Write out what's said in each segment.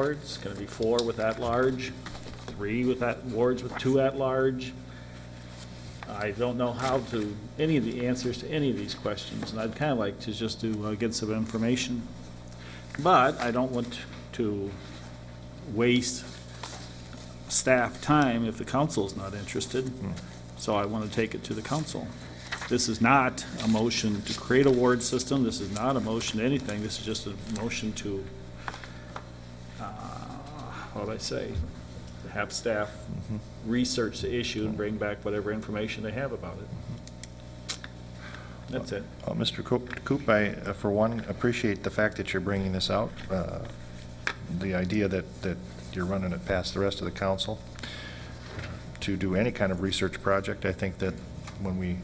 wards? Going to be 4 with at-large, 3 with wards with 2 at-large? I don't know how to, any of the answers to any of these questions, and I'd kind of like to just get some information. But I don't want to waste staff time if the council is not interested, so I want to take it to the council. This is not a motion to create a ward system. This is not a motion to anything. This is just a motion to, what do I say, have staff research the issue and bring back whatever information they have about it. That's it. Mr. Coop, I, for one, appreciate the fact that you're bringing this out. The idea that you're running it past the rest of the council to do any kind of research project. I think that when we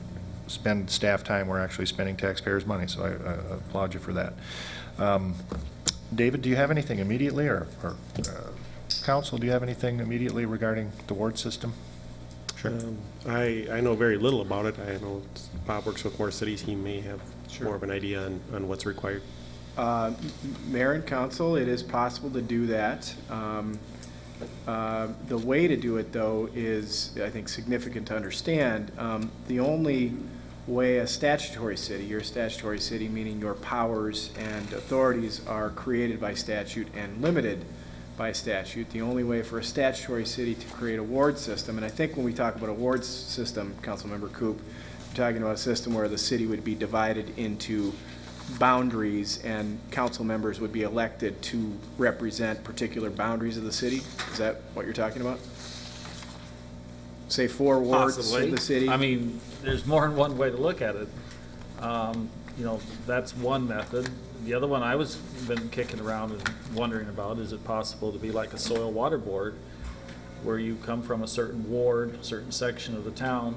spend staff time, we're actually spending taxpayers' money, so I applaud you for that. David, do you have anything immediately, or council, do you have anything immediately regarding the ward system? Sure. I know very little about it. I know Bob works with more cities. He may have more of an idea on what's required. Mayor and council, it is possible to do that. The way to do it, though, is, I think, significant to understand. The only way a statutory city, your statutory city, meaning your powers and authorities are created by statute and limited by statute, the only way for a statutory city to create a ward system, and I think when we talk about a ward system, Councilmember Coop, we're talking about a system where the city would be divided into boundaries and council members would be elected to represent particular boundaries of the city. Is that what you're talking about? Say 4 wards Possibly. of the city? I mean, there's more than one way to look at it. You know, that's one method. The other one I was been kicking around and wondering about, is it possible to be like a soil water board where you come from a certain ward, a certain section of the town,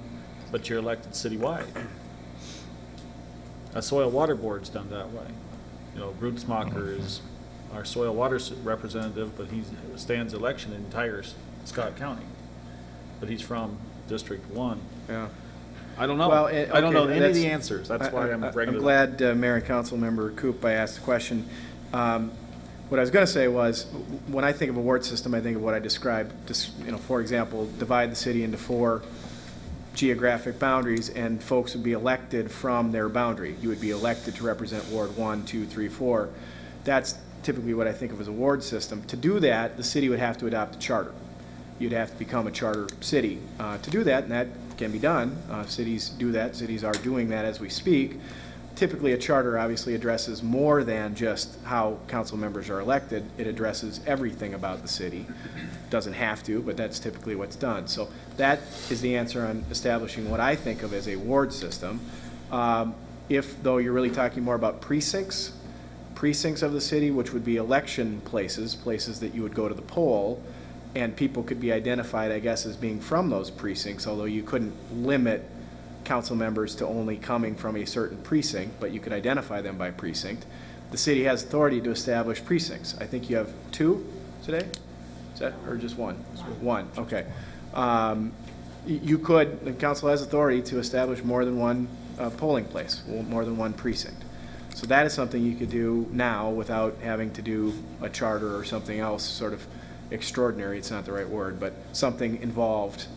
but you're elected citywide? A soil water board's done that way. You know, Rootsmacher is our soil water representative, but he stands election in entire Scott County. But he's from District 1. Yeah. I don't know. Well, I don't know any of the that's- answers. That's why I'm bringing it up. I'm glad Mayor and Council Member Coop, I asked the question. What I was going to say was, when I think of a ward system, I think of what I described. Just, you know, for example, divide the city into 4 geographic boundaries, and folks would be elected from their boundary. You would be elected to represent Ward 1, 2, 3, 4. That's typically what I think of as a ward system. To do that, the city would have to adopt a charter. You'd have to become a charter city to do that, and that can be done. Cities do that. Cities are doing that as we speak. Typically, a charter obviously addresses more than just how council members are elected. It addresses everything about the city. Doesn't have to, but that's typically what's done. So that is the answer on establishing what I think of as a ward system. If, though, you're really talking more about precincts of the city, which would be election places that you would go to the poll, and people could be identified, I guess, as being from those precincts, although you couldn't limit council members to only coming from a certain precinct, but you could identify them by precinct. The city has authority to establish precincts. I think you have 2 today? Is that, or just 1? 1, okay. You could, the council has authority to establish more than 1 polling place, more than 1 precinct. So that is something you could do now without having to do a charter or something else sort of extraordinary, it's not the right word, but something involved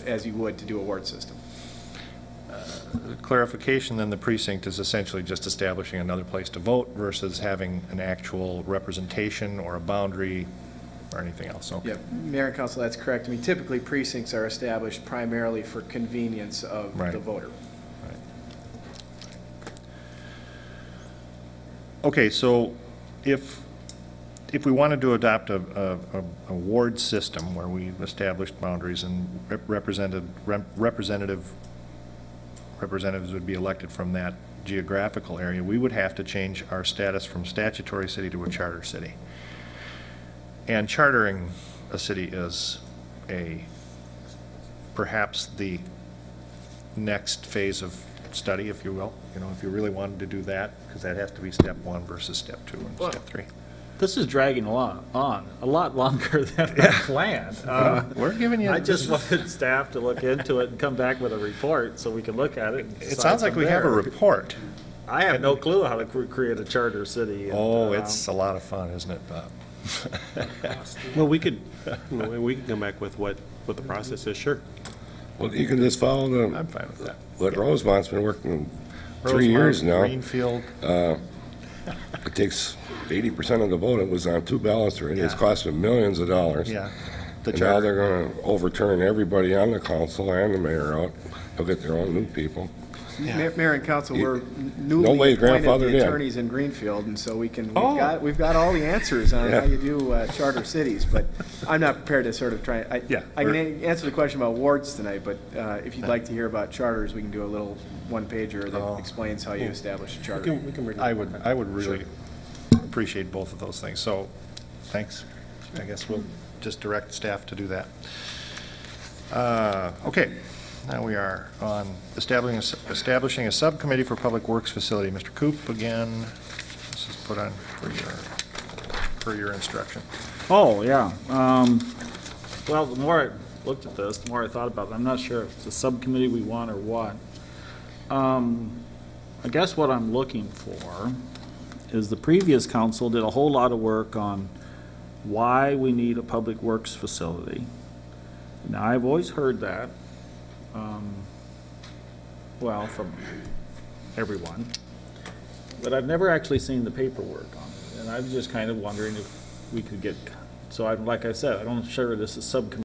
as you would to do a ward system. Clarification, then, the precinct is essentially just establishing another place to vote versus having an actual representation or a boundary or anything else. Okay. Yeah, Mayor and Council, that's correct. I mean, typically precincts are established primarily for convenience of the voter. Right. Okay, so if we wanted to adopt a ward system where we established boundaries and representatives would be elected from that geographical area, we would have to change our status from statutory city to a charter city. And chartering a city is perhaps the next phase of study, if you will. You know, if you really wanted to do that, because that has to be step 1 versus step 2 and step 3. This is dragging on a lot longer than I planned. We're giving you. I just wanted staff to look into it and come back with a report so we can look at it. It sounds like we have a report. I have no clue how to create a charter city. And, oh, it's a lot of fun, isn't it, Bob? Well, we could come back with what the process is, sure. Well, you can just follow I'm fine with that. what Rosemont's been working 3 Rosemont, years now. Greenfield, It takes 80% of the vote. It was on 2 ballots already. It's Yeah. cost them millions of dollars. yeah. The And now charter. they're going to overturn everybody on the council and the mayor out. They'll get their own new people. Mayor and council, we're Nobody's newly appointed grandfathered the in. attorneys in Greenfield, and so we've Oh. got all the answers on Yeah. how you do charter cities, but I'm not prepared to sort of try, Yeah, I can answer the question about wards tonight, but if you'd like to hear about charters, we can do a little one-pager Oh. that explains how you establish a We charter. can bring it I up. would really appreciate both of those things, so, thanks. I guess we'll just direct staff to do that. Okay, now we are on establishing a subcommittee for Public Works Facility. Mr. Coop, again, this is put on for your instruction. Oh, yeah. Well, the more I looked at this, the more I thought about it. I'm not sure if it's a subcommittee we want or what. I guess what I'm looking for is the previous council did a whole lot of work on why we need a public works facility. Now, I've always heard that, well, from everyone, but I've never actually seen the paperwork on it. And I was just kind of wondering if we could get, so I'm, like I said, I'm not sure this is subcommittee